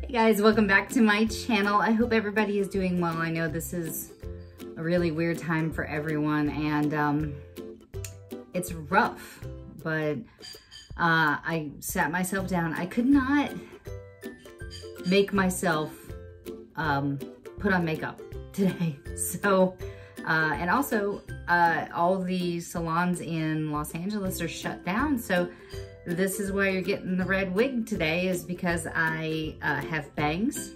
Hey guys, welcome back to my channel. I hope everybody is doing well. I know this is a really weird time for everyone and it's rough, but I sat myself down. I could not make myself put on makeup today. So, and also all the salons in Los Angeles are shut down. So this is why you're getting the red wig today, is because I have bangs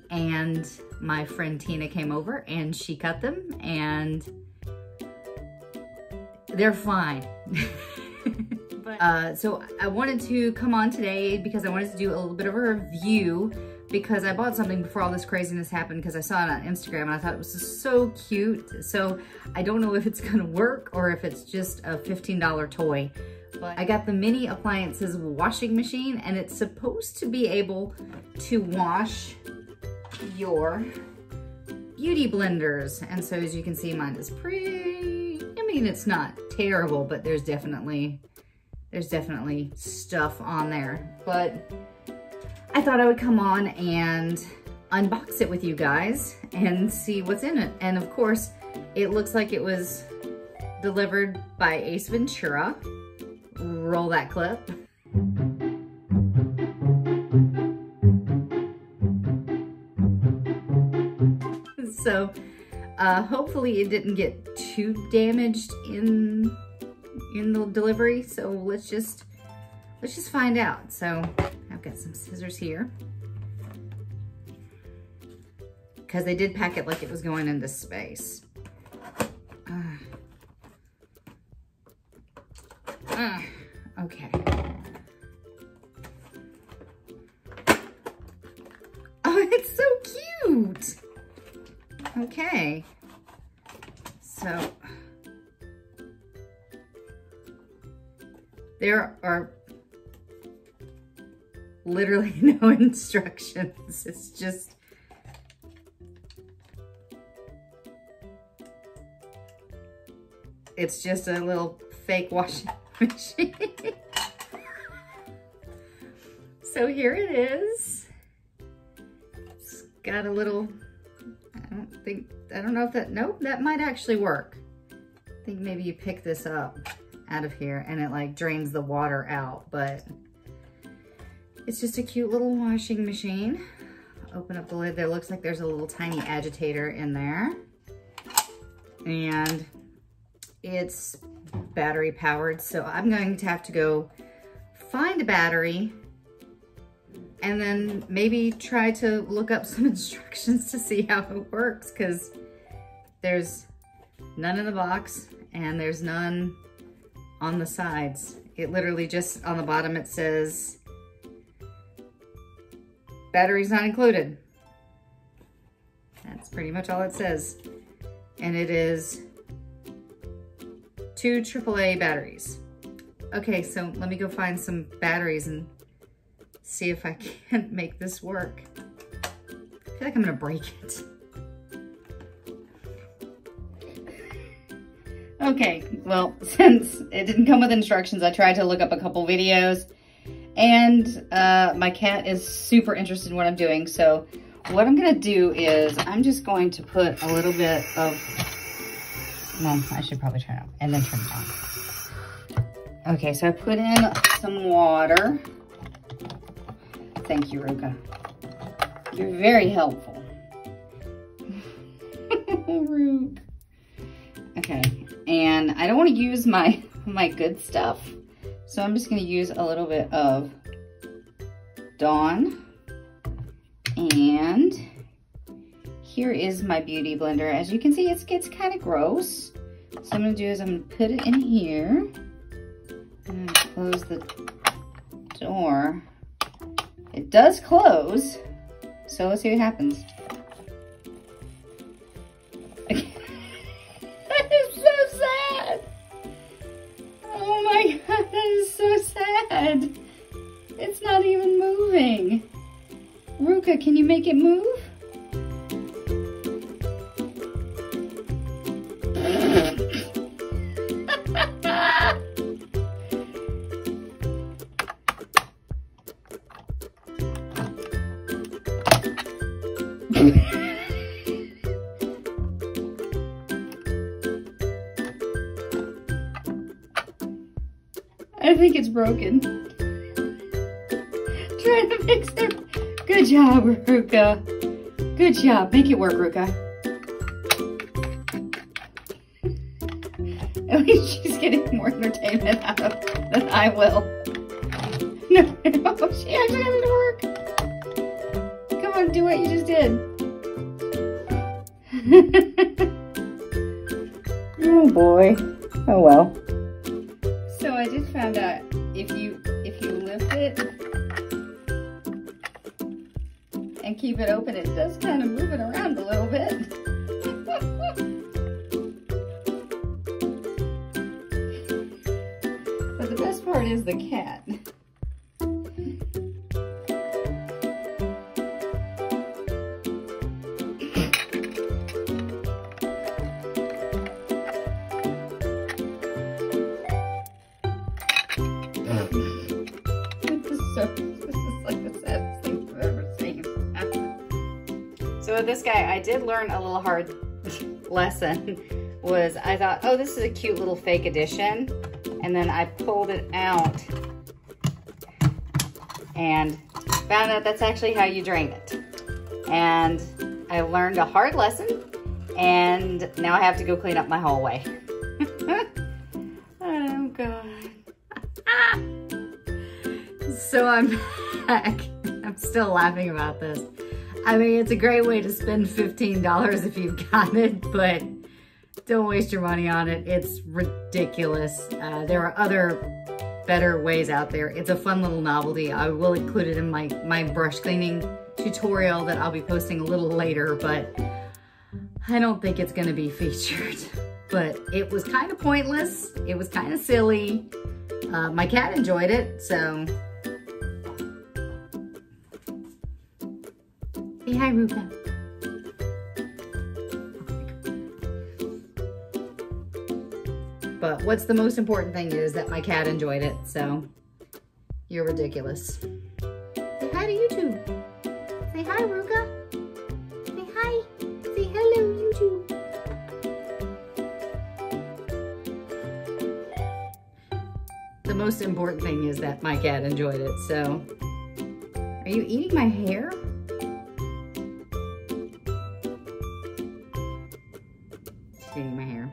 and my friend Tina came over and she cut them and they're fine. So I wanted to come on today because I wanted to do a little bit of a review, because I bought something before all this craziness happened because I saw it on Instagram and I thought it was just so cute. So I don't know if it's gonna work or if it's just a $15 toy. But I got the Mini Appliances washing machine and it's supposed to be able to wash your beauty blenders. And so as you can see, mine is pretty, I mean, it's not terrible, but there's definitely stuff on there. But I thought I would come on and unbox it with you guys and see what's in it. And of course, it looks like it was delivered by Ace Ventura. Roll that clip. So hopefully it didn't get too damaged in the delivery. So let's just find out. So I've got some scissors here, because they did pack it like it was going into space. Okay. Oh, it's so cute. Okay. So there are literally no instructions. It's just a little fake washing machine. So here it is. It's got a little, I don't know if that, nope, that might actually work. I think maybe you pick this up out of here and it like drains the water out, but it's just a cute little washing machine. Open up the lid. There looks like there's a little tiny agitator in there. And it's battery powered, so I'm going to have to go find a battery and then maybe try to look up some instructions to see how it works, because there's none in the box and there's none on the sides. It literally just on the bottom it says batteries not included. That's pretty much all it says. And it is 2 AAA batteries. Okay, so let me go find some batteries and see if I can make this work. I feel like I'm gonna break it. Okay, well, since it didn't come with instructions, I tried to look up a couple videos, and my cat is super interested in what I'm doing. So what I'm gonna do is I'm just going to put a little bit of, well, I should probably turn it on and then turn it on. Okay, so I put in some water. Thank you, Ruka. You're very helpful. Ruka. Okay, and I don't want to use my good stuff, so I'm just going to use a little bit of Dawn. And here is my beauty blender. As you can see, it gets kind of gross. So what I'm gonna do is I'm gonna put it in here. I'm gonna close the door. It does close, so let's see what happens. That is so sad. Oh my God, that is so sad. It's not even moving. Ruka, can you make it move? I think it's broken. Trying to fix it. Good job, Ruka. Good job. Make it work, Ruka. At least she's getting more entertainment out of it than I will. No, she actually got it to work. Come on, do what you just did. Oh boy. Oh well. So I just found out if you lift it and keep it open, it does kind of move it around a little bit. But the best part is the cat. This is like the saddest thing I've ever seen. So with this guy, I did learn a little hard lesson. Was I thought, oh, this is a cute little fake edition, and then I pulled it out and found out that's actually how you drain it. And I learned a hard lesson, and now I have to go clean up my hallway. Oh God. So I'm back. I'm still laughing about this. I mean, it's a great way to spend $15 if you've got it, but don't waste your money on it. It's ridiculous. There are other better ways out there. It's a fun little novelty. I will include it in my brush cleaning tutorial that I'll be posting a little later, but I don't think it's gonna be featured. But it was kind of pointless. It was kind of silly. My cat enjoyed it, so. Say hi, Ruka. But what's the most important thing is that my cat enjoyed it, so you're ridiculous. Say hi to YouTube. Say hi, Ruka. Say hi. Say hello, YouTube. The most important thing is that my cat enjoyed it, so. Are you eating my hair? Eating my hair.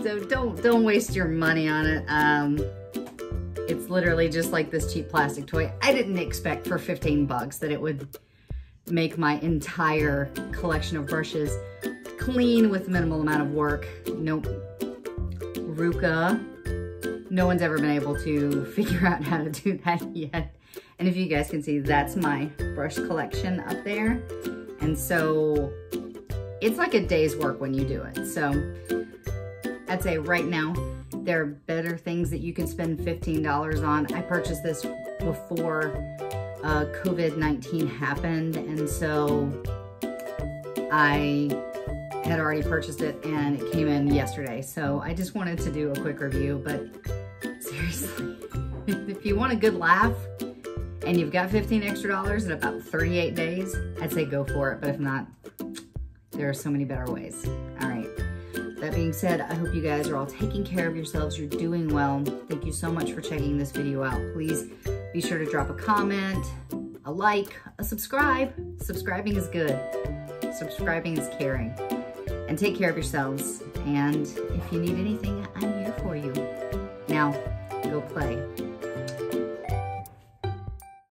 So don't waste your money on it. It's literally just like this cheap plastic toy. I didn't expect for 15 bucks that it would make my entire collection of brushes clean with minimal amount of work. Nope. Ruka, no one's ever been able to figure out how to do that yet. And if you guys can see, that's my brush collection up there. And so it's like a day's work when you do it. So I'd say right now, there are better things that you can spend $15 on. I purchased this before COVID-19 happened, and so I had already purchased it and it came in yesterday. So I just wanted to do a quick review, but seriously, if you want a good laugh and you've got 15 extra dollars in about 38 days, I'd say go for it. But if not, there are so many better ways. All right. That being said, I hope you guys are all taking care of yourselves. You're doing well. Thank you so much for checking this video out. Please be sure to drop a comment, a like, a subscribe. Subscribing is good. Subscribing is caring. And take care of yourselves. And if you need anything, I'm here for you. Now, go play.